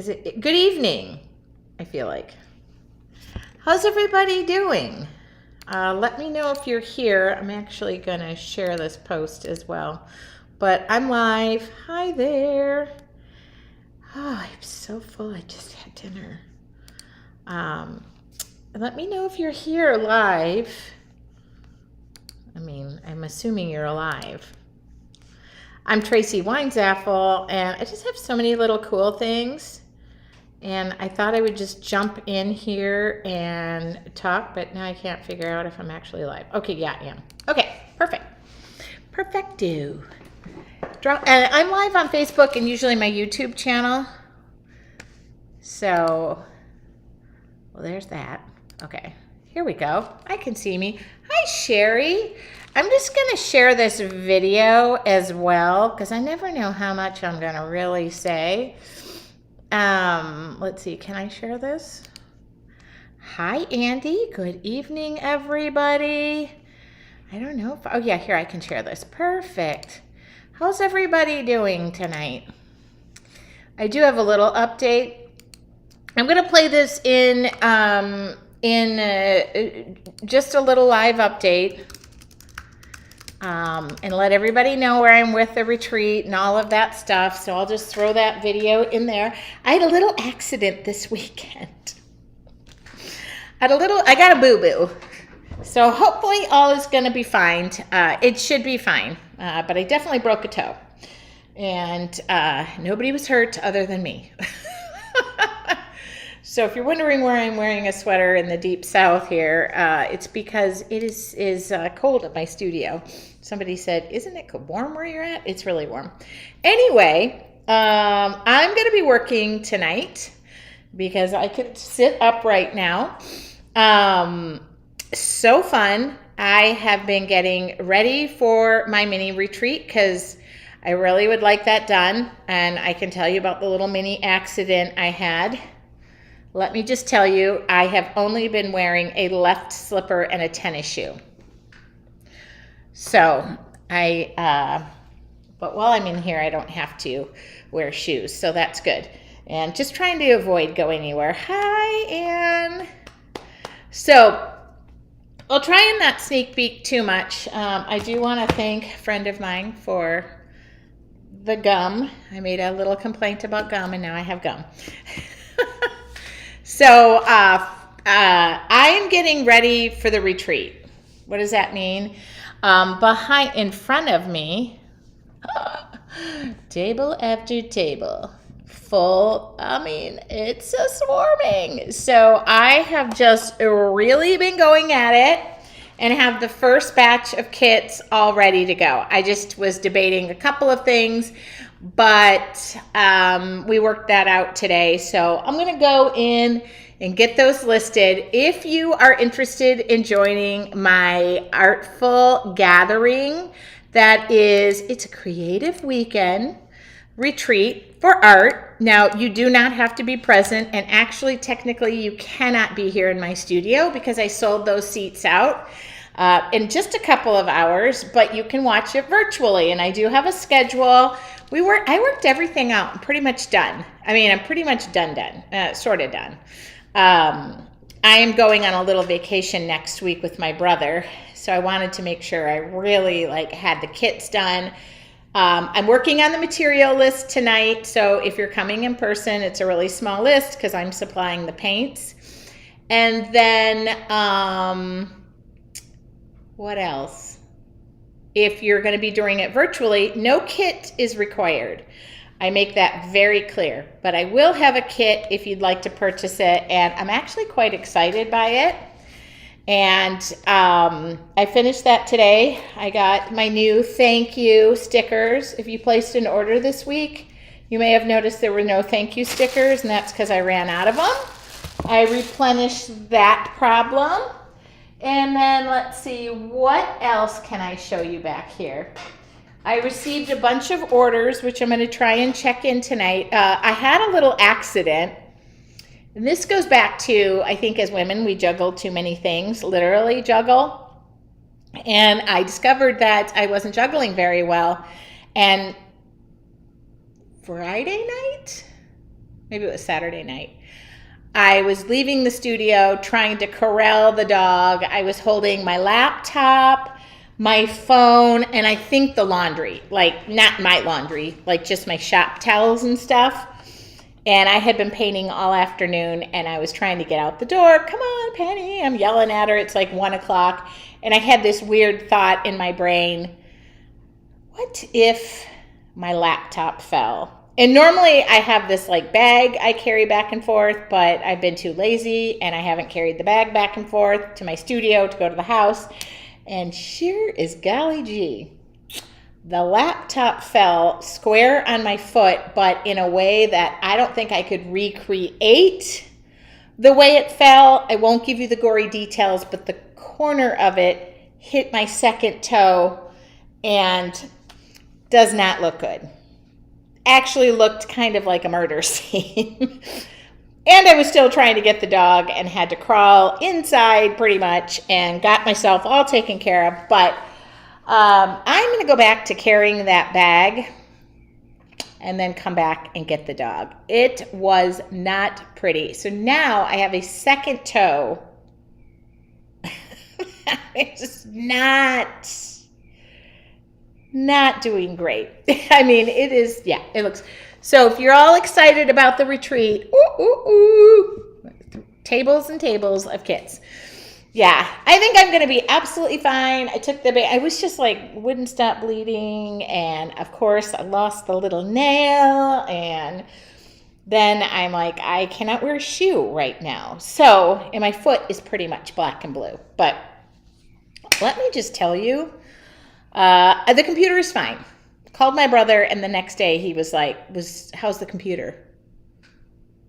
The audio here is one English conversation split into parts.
Is it good evening? I feel like. How's everybody doing? Let me know if you're here. I'm actually going to share this post as well. But I'm live. Hi there. Oh, I'm so full. I just had dinner. Let me know if you're here live. I'm assuming you're alive. I'm Tracy Weinzapfel, and I just have so many little cool things. And I thought I would just jump in here and talk, but now I can't figure out if I'm actually live. Okay, yeah, I am. Okay, perfect. Perfecto. And I'm live on Facebook and usually my YouTube channel. So, well, there's that. Okay, here we go. I can see me. Hi, Sherry. I'm just going to share this video as well because I never know how much I'm going to really say. Let's see. Can I share this? Hi, Andy. Good evening, everybody. I don't know if, oh yeah, here I can share this. Perfect. How's everybody doing tonight? I do have a little update. I'm going to play this in just a little live update. And let everybody know where I'm with the retreat and all of that stuff. So I'll just throw that video in there. I had a little accident this weekend. I got a boo-boo. So hopefully all is going to be fine. It should be fine. But I definitely broke a toe. And nobody was hurt other than me. So if you're wondering why I'm wearing a sweater in the deep south here, it's because it is cold at my studio. Somebody said, isn't it warm where you're at? It's really warm. Anyway, I'm going to be working tonight because I could sit up right now. So fun. I have been getting ready for my mini retreat because I really would like that done. And I can tell you about the little mini accident I had. Let me just tell you, I have only been wearing a left slipper and a tennis shoe. So but while I'm in here, I don't have to wear shoes. So that's good. And just trying to avoid going anywhere. Hi, Anne. So I'll try and not sneak peek too much. I do want to thank a friend of mine for the gum. I made a little complaint about gum and now I have gum. So I am getting ready for the retreat. What does that mean? In front of me, table after table, full. It's just swarming. So I have just really been going at it and have the first batch of kits all ready to go. I just was debating a couple of things, but we worked that out today. So I'm going to go in and get those listed. If you are interested in joining my Artful Gathering, it's a creative weekend retreat for art. Now, you do not have to be present, and actually, technically, you cannot be here in my studio because I sold those seats out in just a couple of hours, but you can watch it virtually, and I do have a schedule. I worked everything out. I'm pretty much done. I'm pretty much done, sort of done. I am going on a little vacation next week with my brother, so I wanted to make sure I really had the kits done. I'm working on the material list tonight, so if you're coming in person, it's a really small list because I'm supplying the paints. And then, what else? If you're going to be doing it virtually, no kit is required. I make that very clear, but I will have a kit if you'd like to purchase it, and I'm actually quite excited by it. And I finished that today. I got my new thank you stickers. If you placed an order this week, you may have noticed there were no thank you stickers, and that's because I ran out of them. I replenished that problem. And then let's see, what else can I show you back here? I received a bunch of orders, which I'm going to try and check in tonight. I had a little accident. And this goes back to, I think as women, we juggle too many things, literally juggle. And I discovered that I wasn't juggling very well. And Friday night, maybe it was Saturday night. I was leaving the studio trying to corral the dog. I was holding my laptop, my phone, and I think the laundry, like not my laundry, like just my shop towels and stuff. And I had been painting all afternoon, and I was trying to get out the door. Come on, Penny. I'm yelling at her. It's like 1 o'clock. And I had this weird thought in my brain. What if my laptop fell? And normally I have this like bag I carry back and forth, but I've been too lazy and I haven't carried the bag back and forth to my studio to go to the house. And sure as golly gee, the laptop fell square on my foot, but in a way that I don't think I could recreate the way it fell. I won't give you the gory details, but the corner of it hit my second toe and does not look good. Actually looked kind of like a murder scene. And I was still trying to get the dog and had to crawl inside pretty much and got myself all taken care of. But I'm going to go back to carrying that bag and then come back and get the dog. It was not pretty. So now I have a second toe. It's just not doing great. I mean, it is, yeah, it looks. So if you're all excited about the retreat, tables and tables of kits. Yeah, I think I'm going to be absolutely fine. I took the, I was just like, wouldn't stop bleeding. And of course I lost the little nail. And then I'm like, I cannot wear a shoe right now. So, and my foot is pretty much black and blue. But let me just tell you, the computer is fine. Called my brother, and the next day he was like, how's the computer?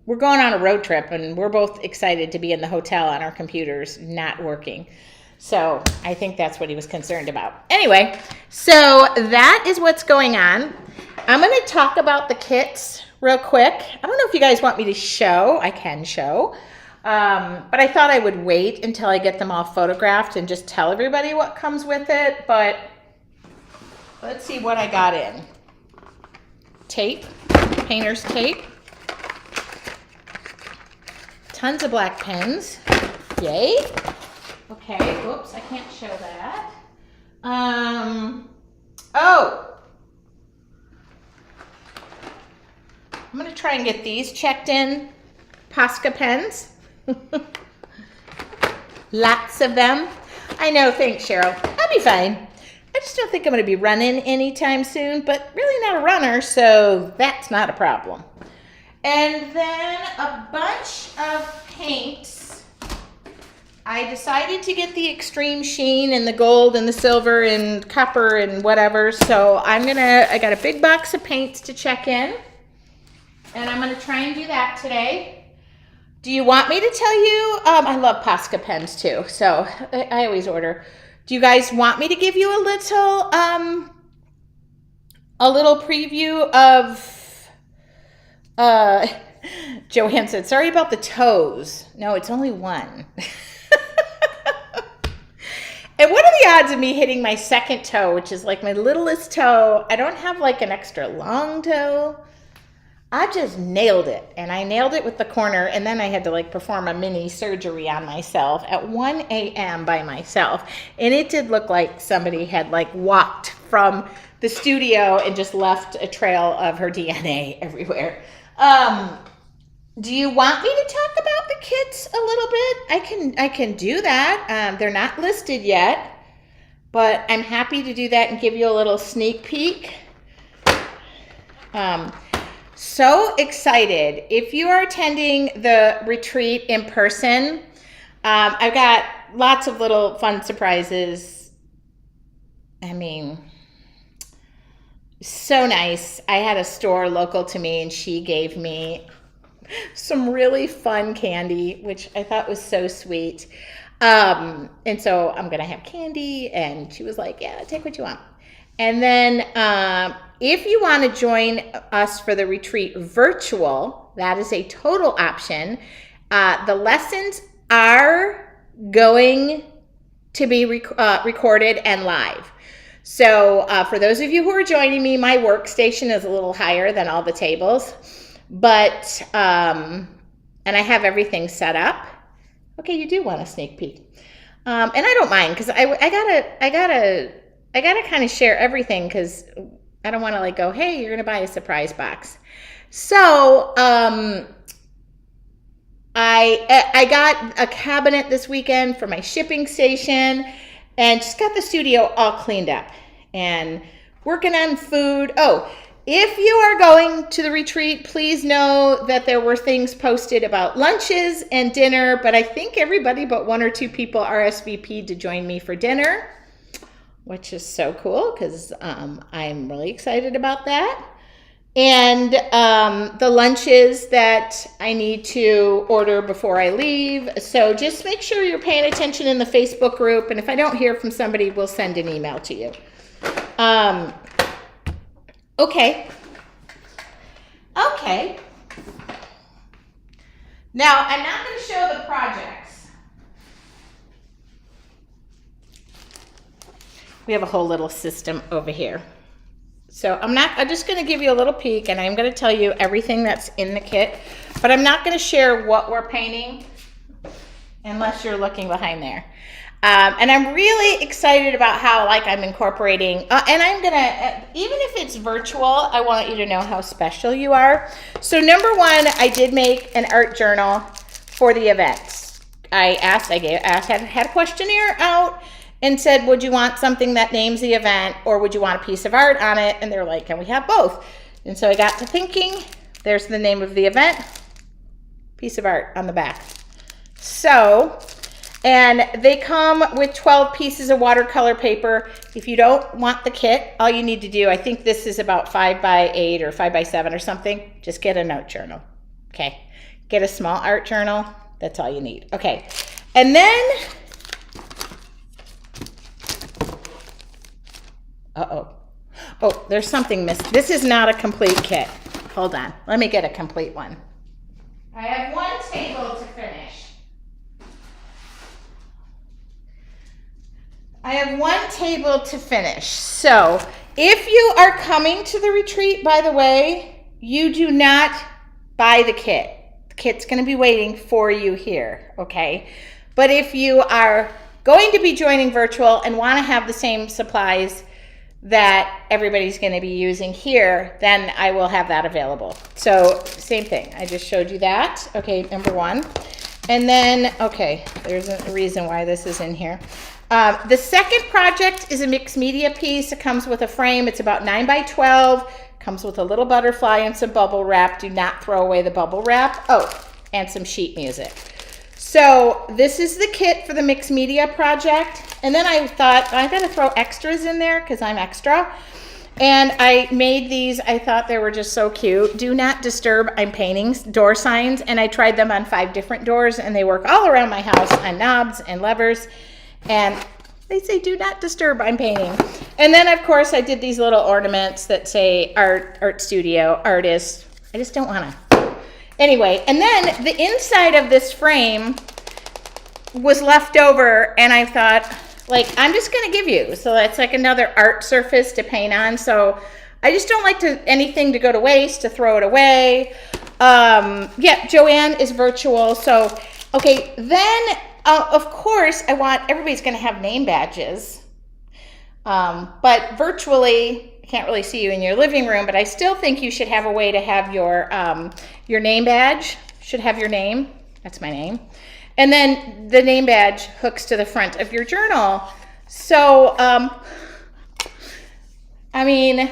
We're going on a road trip, and we're both excited to be in the hotel on our computers not working. So I think that's what he was concerned about. Anyway, so that is what's going on. I'm going to talk about the kits real quick. I don't know if you guys want me to show. I can show. But I thought I would wait until I get them all photographed and just tell everybody what comes with it. But let's see what I got in. Tape, painter's tape. Tons of black pens. Yay. Okay, whoops, I can't show that. Oh. I'm going to try and get these checked in. Posca pens. Lots of them. I know, thanks, Cheryl. I'll be fine. I just don't think I'm going to be running anytime soon, but really not a runner, so that's not a problem. And then a bunch of paints. I decided to get the extreme sheen and the gold and the silver and copper and whatever, so I got a big box of paints to check in, and I'm going to try and do that today. Do you want me to tell you? I love Posca pens too, so I always order. Do you guys want me to give you a little preview of, Joanne said, sorry about the toes. No, it's only one. And what are the odds of me hitting my second toe, which is like my littlest toe? I don't have like an extra long toe. I just nailed it, and I nailed it with the corner, and then I had to like perform a mini surgery on myself at 1 a.m. by myself, and it did look like somebody had like walked from the studio and just left a trail of her DNA everywhere. Do you want me to talk about the kits a little bit? I can do that. They're not listed yet, but I'm happy to do that and give you a little sneak peek. So excited. If you are attending the retreat in person, I've got lots of little fun surprises. I mean, so nice. I had a store local to me, and she gave me some really fun candy, which I thought was so sweet. And so I'm going to have candy, and she was like, yeah, take what you want. And then if you want to join us for the retreat virtual, that is a total option. The lessons are going to be recorded and live. So for those of you who are joining me, my workstation is a little higher than all the tables. But, and I have everything set up. Okay, you do want a sneak peek. And I don't mind, because I gotta kind of share everything, because I don't want to like go, hey, you're gonna buy a surprise box. So I got a cabinet this weekend for my shipping station, and just got the studio all cleaned up and working on food. Oh, if you are going to the retreat, please know that there were things posted about lunches and dinner, but I think everybody but 1 or 2 people RSVP'd to join me for dinner, which is so cool, because I'm really excited about that. And the lunches that I need to order before I leave. So just make sure you're paying attention in the Facebook group, and if I don't hear from somebody, we'll send an email to you. Okay. Now, I'm not going to show the projects. We have a whole little system over here. So I'm just going to give you a little peek, and I'm going to tell you everything that's in the kit, but I'm not going to share what we're painting unless you're looking behind there. And I'm really excited about how I'm incorporating, and I'm going to, even if it's virtual, I want you to know how special you are. So number one, I did make an art journal for the events. I had a questionnaire out and said, would you want something that names the event, or would you want a piece of art on it? And they're like, can we have both? And so I got to thinking, there's the name of the event, piece of art on the back. So, and they come with 12 pieces of watercolor paper. If you don't want the kit, all you need to do, I think this is about 5x8 or 5x7 or something, just get a note journal, okay? Get a small art journal, that's all you need. Okay, and then, oh, there's something missing. This is not a complete kit. Hold on, let me get a complete one. I have one table to finish. So if you are coming to the retreat, by the way, you do not buy the kit. The kit's going to be waiting for you here, okay? But if you are going to be joining virtual and want to have the same supplies that everybody's going to be using here, then I will have that available. So same thing. I just showed you that. Okay, number one. And then, okay, there's a reason why this is in here. The second project is a mixed media piece. It comes with a frame. It's about 9x12. Comes with a little butterfly and some bubble wrap. Do not throw away the bubble wrap. Oh, and some sheet music. So this is the kit for the mixed media project. And then I thought, I gotta throw extras in there because I'm extra. And I made these, I thought they were just so cute. Do not disturb, I'm painting door signs. And I tried them on 5 different doors, and they work all around my house on knobs and levers. And they say, do not disturb, I'm painting. And then, of course, I did these little ornaments that say art studio, artist. I just don't want to. Anyway, and then the inside of this frame was left over, and I thought, I'm just going to give you. So it's like another art surface to paint on. So I just don't like anything to go to waste, to throw it away. Yeah, Joanne is virtual. So, okay, then... of course, everybody's going to have name badges, but virtually, I can't really see you in your living room, but I still think you should have a way to have your name badge, should have your name, that's my name, and then the name badge hooks to the front of your journal. So, I mean...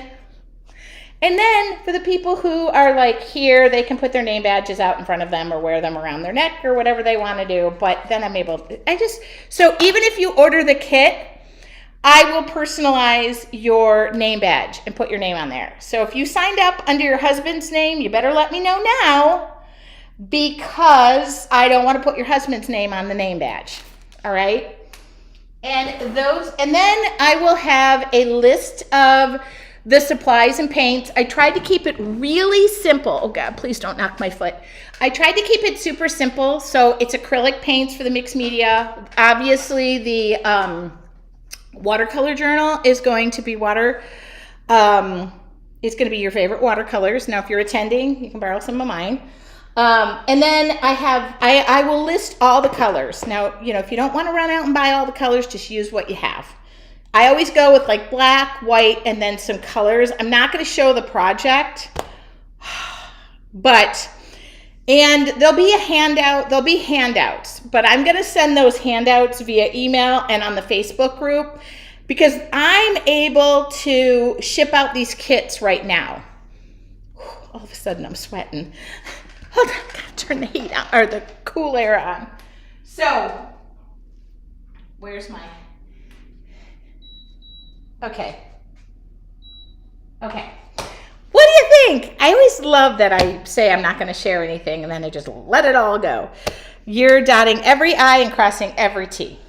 And then for the people who are here, they can put their name badges out in front of them or wear them around their neck or whatever they want to do. But then I'm able to, so even if you order the kit, I will personalize your name badge and put your name on there. So if you signed up under your husband's name, you better let me know now, because I don't want to put your husband's name on the name badge. All right. And then I will have a list of the supplies and paints. I tried to keep it really simple. Oh God, please don't knock my foot. I tried to keep it super simple. So it's acrylic paints for the mixed media. Obviously the watercolor journal is going to be It's going to be your favorite watercolors. Now, if you're attending, you can borrow some of mine. And then I will list all the colors. Now, you know, if you don't want to run out and buy all the colors, just use what you have. I always go with like black, white, and then some colors. I'm not going to show the project, and there'll be a handout. There'll be handouts, but I'm going to send those handouts via email and on the Facebook group, because I'm able to ship out these kits right now. All of a sudden I'm sweating. Hold on, gotta turn the heat on, or the cool air on. So, where's my, okay. What do you think? I always love that I say I'm not gonna share anything and then I just let it all go. You're dotting every I and crossing every T.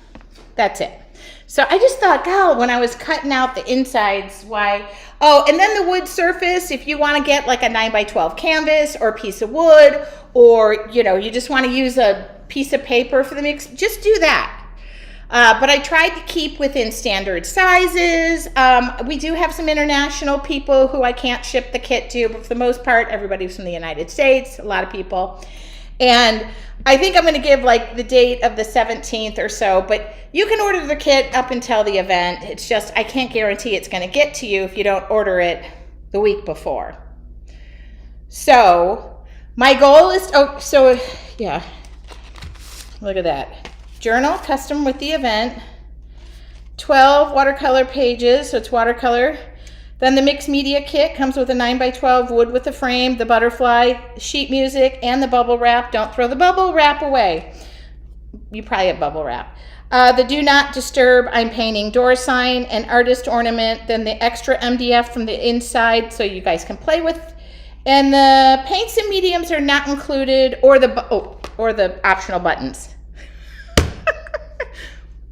That's it. So I just thought, God, when I was cutting out the insides, why? Oh, and then the wood surface, if you want to get like a 9x12 canvas or a piece of wood, or, you know, you just want to use a piece of paper for the mix, just do that. But I tried to keep within standard sizes. We do have some international people who I can't ship the kit to, but for the most part, everybody's from the United States, a lot of people. And I think I'm going to give like the date of the 17th or so, but you can order the kit up until the event. It's just, I can't guarantee it's going to get to you if you don't order it the week before. So my goal is, yeah, look at that. Journal, custom with the event, 12 watercolor pages, so it's watercolor. Then the mixed media kit comes with a 9x12 wood with a frame, the butterfly, sheet music, and the bubble wrap. Don't throw the bubble wrap away. You probably have bubble wrap. The do not disturb, I'm painting door sign, and artist ornament, then the extra MDF from the inside so you guys can play with. And the paints and mediums are not included, or the optional buttons.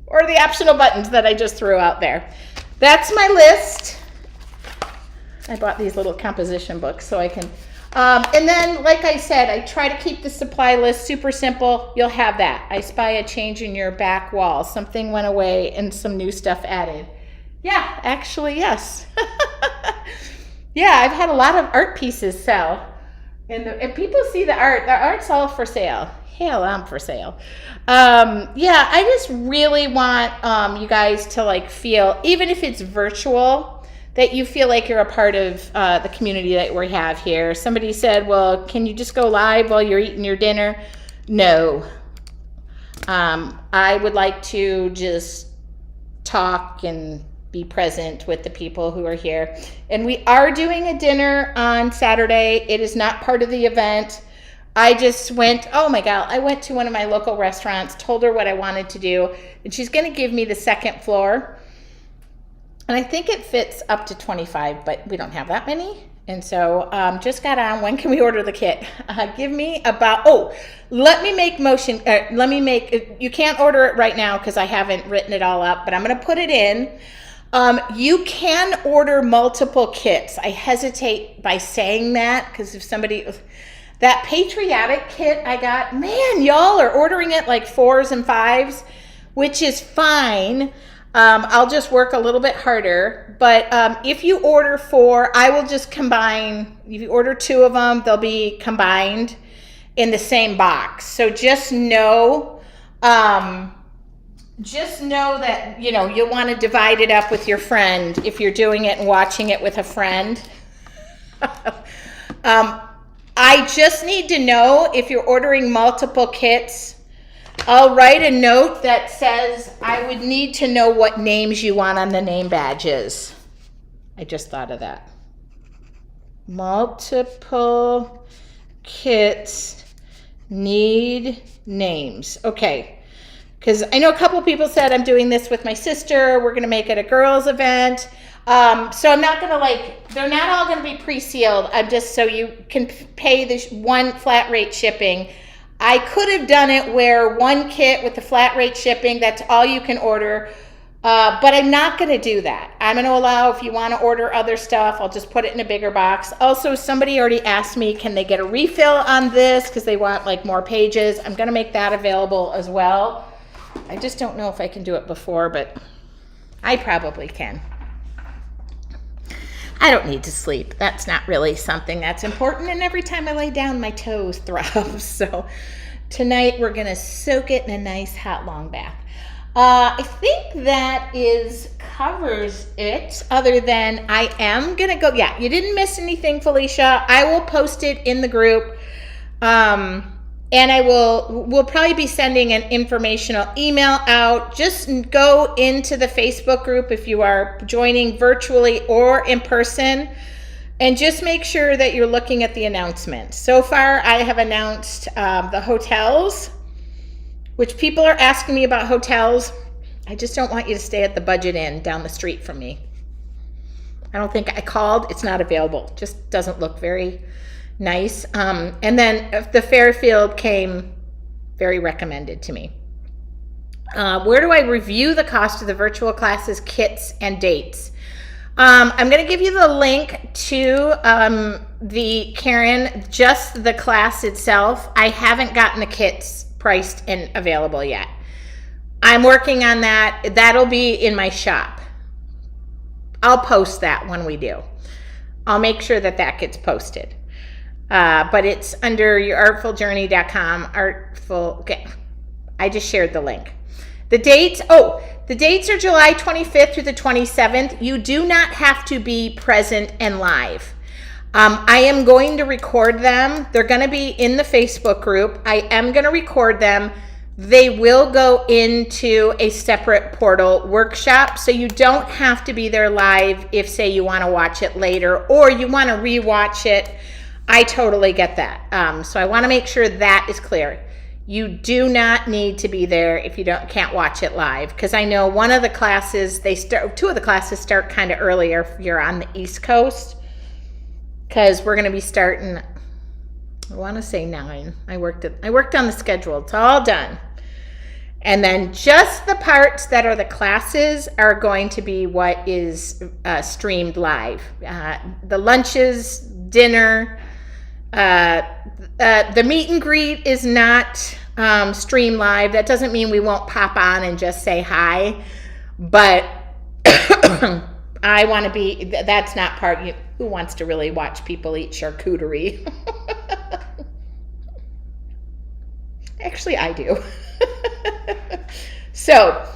Or the optional buttons that I just threw out there. That's my list. I bought these little composition books so I can, and then, like I said, I try to keep the supply list super simple. You'll have that. I spy a change in your back wall. Something went away and some new stuff added. Yeah, actually, yes. Yeah, I've had a lot of art pieces sell. And people see the art's all for sale. Hell, I'm for sale. Yeah, I just really want you guys to like feel, even if it's virtual, that you feel like you're a part of the community that we have here. Somebody said, well, can you just go live while you're eating your dinner? No. I would like to just talk and be present with the people who are here. And we are doing a dinner on Saturday. It is not part of the event. I just went, oh my God, I went to one of my local restaurants, told her what I wanted to do, and she's gonna give me the second floor. And I think it fits up to 25, but we don't have that many. And so just got on, when can we order the kit? Give me about, let me make you can't order it right now because I haven't written it all up, but I'm gonna put it in. You can order multiple kits. I hesitate by saying that because if somebody, that patriotic kit I got, man, y'all are ordering it like 4s and 5s, which is fine. I'll just work a little bit harder, but if you order 4, I will just combine. If you order 2 of them, they'll be combined in the same box. So just know that, you know, you'll want to divide it up with your friend if you're doing it and watching it with a friend. I just need to know if you're ordering multiple kits. I'll write a note that says I would need to know what names you want on the name badges. I just thought of that. Multiple kits need names. Okay. Because I know a couple people said I'm doing this with my sister. We're going to make it a girls' event. So I'm not going to they're not all going to be pre-sealed. I'm just so you can pay the one flat rate shipping. I could have done it where one kit with the flat rate shipping, that's all you can order. But I'm not going to do that. I'm going to allow, if you want to order other stuff, I'll just put it in a bigger box. Also, somebody already asked me, can they get a refill on this because they want like more pages? I'm going to make that available as well. I just don't know if I can do it before, but I probably can. I don't need to sleep. That's not really something that's important. And every time I lay down, my toes throb. So tonight we're going to soak it in a nice hot long bath. I think that covers it, other than I am going to go. Yeah, you didn't miss anything, Felicia. I will post it in the group. And we'll probably be sending an informational email out. Just go into the Facebook group if you are joining virtually or in person, and just make sure that you're looking at the announcement. So far, I have announced the hotels, which people are asking me about hotels. I just don't want you to stay at the Budget Inn down the street from me. I don't think I called. It's not available. Just doesn't look very nice. And then the Fairfield came very recommended to me. Where do I review the cost of the virtual classes, kits, and dates? I'm going to give you the link to the Karen, just the class itself. I haven't gotten the kits priced and available yet. I'm working on that. That'll be in my shop. I'll post that when we do. I'll make sure that gets posted. But it's under yourartfuljourney.com. Okay. I just shared the link. The dates are July 25th through the 27th. You do not have to be present and live. I am going to record them. They're going to be in the Facebook group. I am going to record them. They will go into a separate portal workshop, so you don't have to be there live if, say, you want to watch it later or you want to rewatch it. I totally get that. So I want to make sure that is clear. You do not need to be there if you can't watch it live, because I know two of the classes start kind of earlier if you're on the East Coast, because we're going to be starting, I want to say 9. I worked on the schedule. It's all done. And then just the parts that are the classes are going to be what is streamed live. The lunches, dinner, the meet and greet is not streamed live. That doesn't mean we won't pop on and just say hi, but I want to be, that's not part, who wants to really watch people eat charcuterie? Actually, I do. So,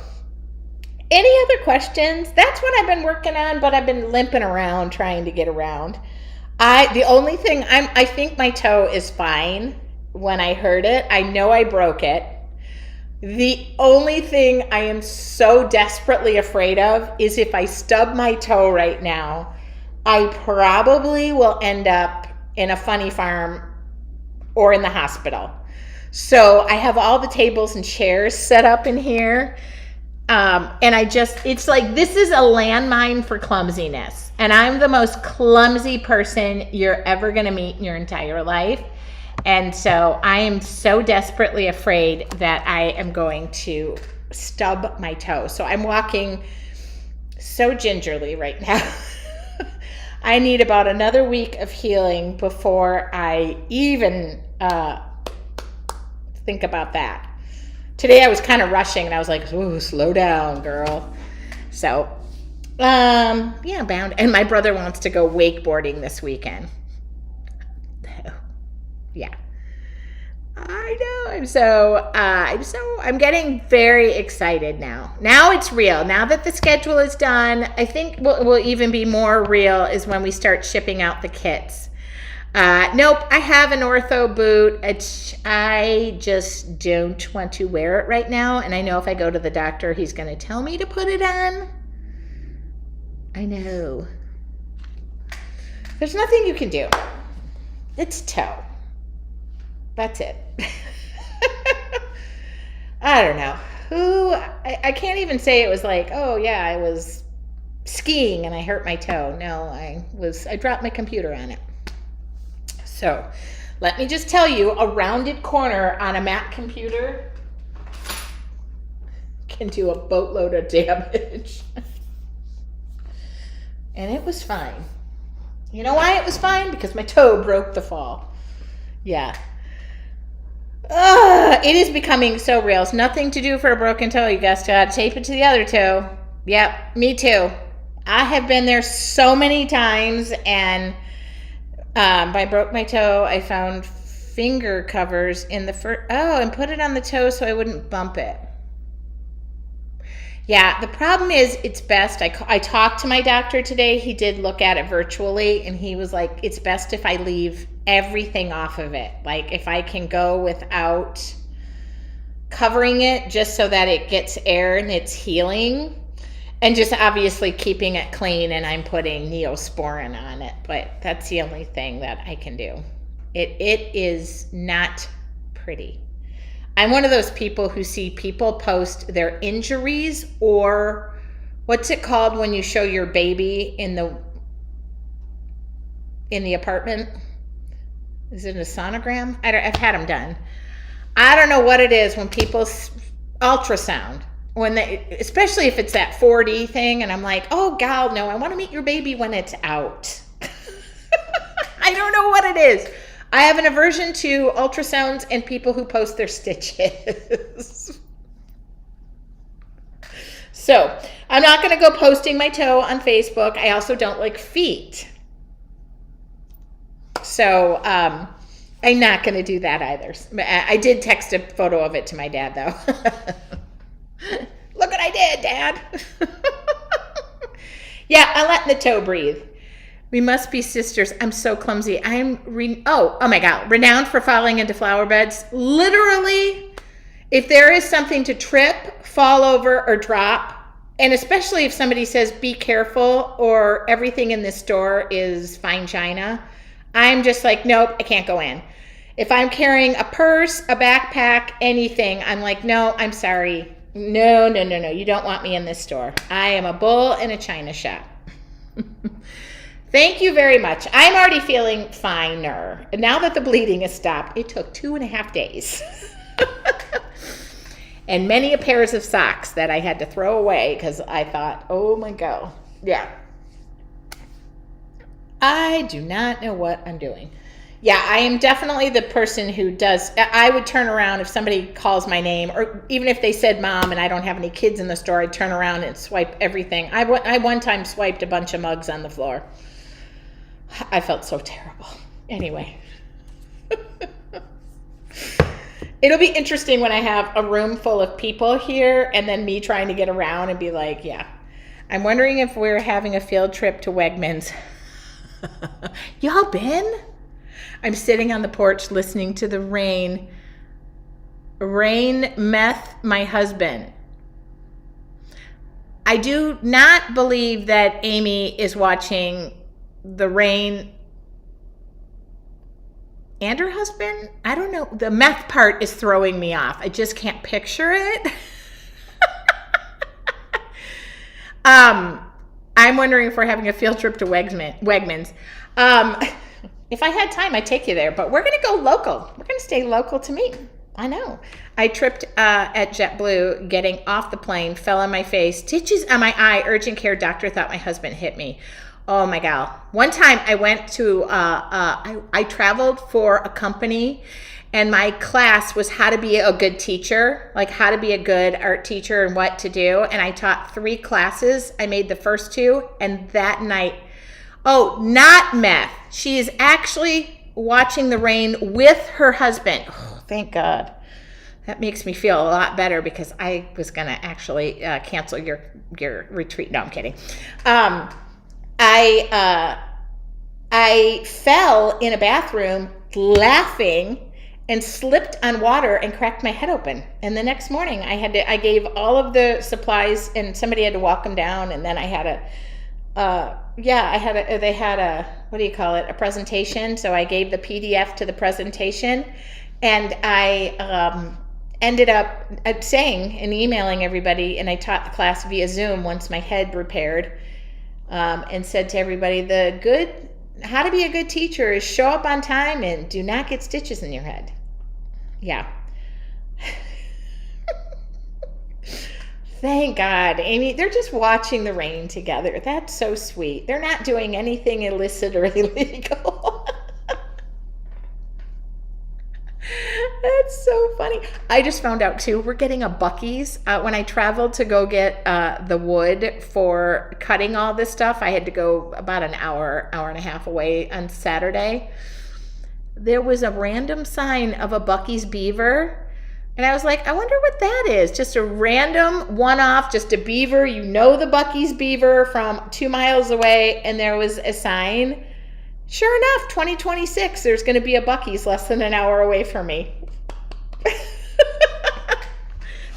any other questions? That's what I've been working on, but I've been limping around trying to get around. The only thing, I think my toe is fine. When I heard it, I know I broke it. The only thing I am so desperately afraid of is if I stub my toe right now, I probably will end up in a funny farm or in the hospital. So I have all the tables and chairs set up in here. And it's like, this is a landmine for clumsiness. And I'm the most clumsy person you're ever going to meet in your entire life. And so I am so desperately afraid that I am going to stub my toe. So I'm walking so gingerly right now. I need about another week of healing before I even think about that. Today I was kind of rushing and I was like, ooh, slow down, girl. So, bound. And my brother wants to go wakeboarding this weekend. Yeah. I know. I'm getting very excited now. Now it's real. Now that the schedule is done, I think what will even be more real is when we start shipping out the kits. Nope, I have an ortho boot. I just don't want to wear it right now. And I know if I go to the doctor, he's going to tell me to put it on. I know. There's nothing you can do. It's toe. That's it. I don't know. I can't even say it was like, oh yeah, I was skiing and I hurt my toe. No, I dropped my computer on it. So let me just tell you, a rounded corner on a Mac computer can do a boatload of damage. And it was fine. You know why it was fine? Because my toe broke the fall. Yeah. It is becoming so real. It's nothing to do for a broken toe. You guys gotta tape it to the other toe. Yep, me too. I have been there so many times, and I broke my toe. I found finger covers in the and put it on the toe so I wouldn't bump it. Yeah, the problem is it's best. I talked to my doctor today. He did look at it virtually, and he was like, it's best if I leave everything off of it. Like if I can go without covering it just so that it gets air and it's healing. And just obviously keeping it clean, and I'm putting Neosporin on it. But that's the only thing that I can do. It is not pretty. I'm one of those people who see people post their injuries, or what's it called when you show your baby in the apartment? Is it a sonogram? I've had them done. I don't know what it is when people ultrasound, when they, especially if it's that 4D thing, and I'm like, oh God, no, I want to meet your baby when it's out. I don't know what it is. I have an aversion to ultrasounds and people who post their stitches. So I'm not going to go posting my toe on Facebook. I also don't like feet. So I'm not going to do that either. I did text a photo of it to my dad, though. Look what I did, Dad. Yeah, I let the toe breathe. We must be sisters. I'm so clumsy. Oh my God, renowned for falling into flower beds. Literally, if there is something to trip, fall over, or drop, and especially if somebody says, be careful, or everything in this store is fine china, I'm just like, nope, I can't go in. If I'm carrying a purse, a backpack, anything, I'm like, no, I'm sorry. No, you don't want me in this store. I am a bull in a china shop. Thank you very much. I'm already feeling finer. Now that the bleeding has stopped, it took 2.5 days. And many a pairs of socks that I had to throw away because I thought, oh my God. Yeah. I do not know what I'm doing. Yeah, I am definitely the person who does, I would turn around if somebody calls my name, or even if they said mom and I don't have any kids in the store, I'd turn around and swipe everything. I one time swiped a bunch of mugs on the floor. I felt so terrible. Anyway. It'll be interesting when I have a room full of people here and then me trying to get around and be like, yeah. I'm wondering if we're having a field trip to Wegmans. Y'all been? I'm sitting on the porch listening to the rain. Rain meth my husband. I do not believe that Amy is watching the rain and her husband. I don't know. The meth part is throwing me off. I just can't picture it. I'm wondering if we're having a field trip to Wegmans. If I had time, I'd take you there, but we're going to go local. We're going to stay local to me. I know. I tripped at JetBlue getting off the plane, fell on my face, stitches on my eye, urgent care doctor thought my husband hit me. Oh my God. One time I went to, I traveled for a company, and my class was how to be a good teacher, like how to be a good art teacher and what to do. And I taught 3 classes. I made the first 2, and that night, oh, not meth. She is actually watching the rain with her husband. Oh, thank God. That makes me feel a lot better because I was going to actually cancel your retreat. No, I'm kidding. I fell in a bathroom laughing and slipped on water and cracked my head open. And the next morning I gave all of the supplies and somebody had to walk them down. And then I had they had a, what do you call it? A presentation. So I gave the PDF to the presentation, and I ended up saying and emailing everybody, and I taught the class via Zoom once my head repaired, and said to everybody, how to be a good teacher is show up on time and do not get stitches in your head. Yeah. Thank God, Amy. They're just watching the rain together. That's so sweet. They're not doing anything illicit or illegal. That's so funny. I just found out too, we're getting a Buc-ee's. When I traveled to go get the wood for cutting all this stuff, I had to go about an hour and a half away on Saturday. There was a random sign of a Buc-ee's beaver. And I was like, I wonder what that is. Just a random one-off, just a beaver. You know the Buc-ee's beaver from 2 miles away. And there was a sign. Sure enough, 2026, there's going to be a Buc-ee's less than an hour away from me.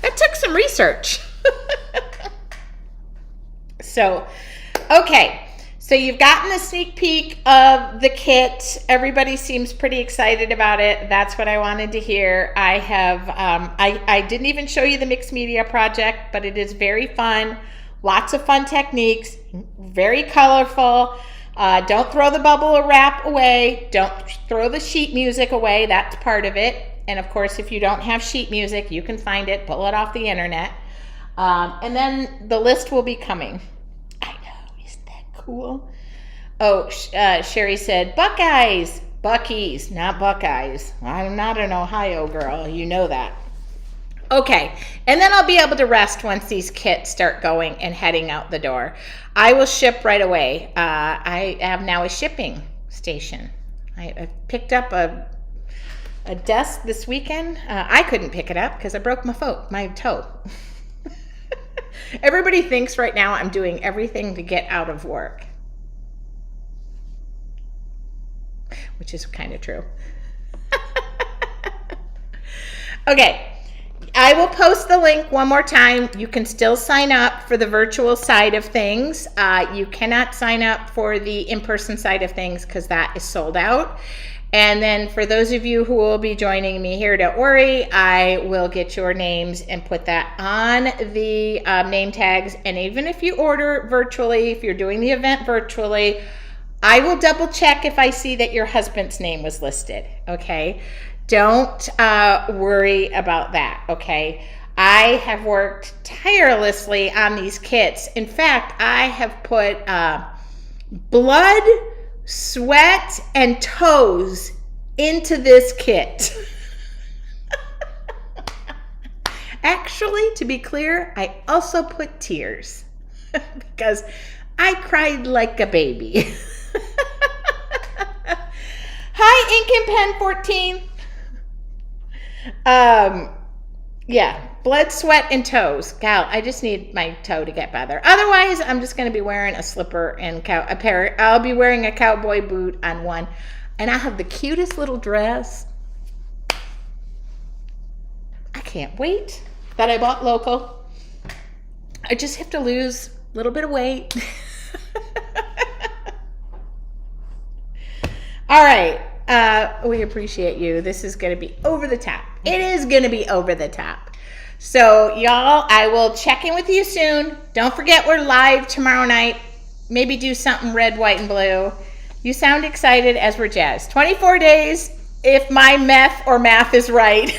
That took some research. So, okay. So you've gotten a sneak peek of the kit. Everybody seems pretty excited about it. That's what I wanted to hear. I have, I didn't even show you the mixed media project, but it is very fun. Lots of fun techniques, very colorful. Don't throw the bubble wrap away. Don't throw the sheet music away. That's part of it. And of course, if you don't have sheet music, you can find it, pull it off the internet. And then the list will be coming. I know, isn't that cool? Oh, Sherry said, Buckeyes. Buc-ee's, not Buckeyes. I'm not an Ohio girl. You know that. Okay, and then I'll be able to rest once these kits start going and heading out the door. I will ship right away. I have now a shipping station. I picked up a desk this weekend. I couldn't pick it up because I broke my toe. Everybody thinks right now I'm doing everything to get out of work, which is kind of true. Okay. I will post the link one more time. You can still sign up for the virtual side of things. You cannot sign up for the in-person side of things because that is sold out. And then for those of you who will be joining me here, don't worry, I will get your names and put that on the name tags. And even if you order virtually, if you're doing the event virtually, I will double check if I see that your husband's name was listed, okay? Don't worry about that, okay? I have worked tirelessly on these kits. In fact, I have put blood, sweat, and toes into this kit. Actually, to be clear, I also put tears because I cried like a baby. Hi, Ink and Pen 14. Yeah, blood, sweat, and toes. Gal, I just need my toe to get better. Otherwise, I'm just going to be wearing a slipper and I'll be wearing a cowboy boot on one. And I have the cutest little dress. I can't wait. That I bought local. I just have to lose a little bit of weight. All right. We appreciate you. This is going to be over the top. It is going to be over the top. So, y'all, I will check in with you soon. Don't forget we're live tomorrow night. Maybe do something red, white, and blue. You sound excited as we're jazzed. 24 days, if my math is right.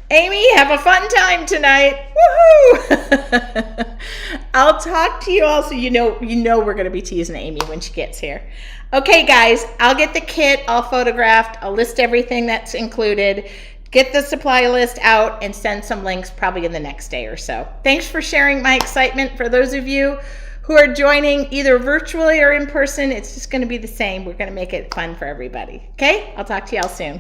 Amy, have a fun time tonight. Woohoo! I'll talk to you all so you know we're going to be teasing Amy when she gets here. Okay, guys, I'll get the kit all photographed. I'll list everything that's included, get the supply list out, and send some links probably in the next day or so. Thanks for sharing my excitement. For those of you who are joining either virtually or in person, it's just going to be the same. We're going to make it fun for everybody. Okay? I'll talk to y'all soon.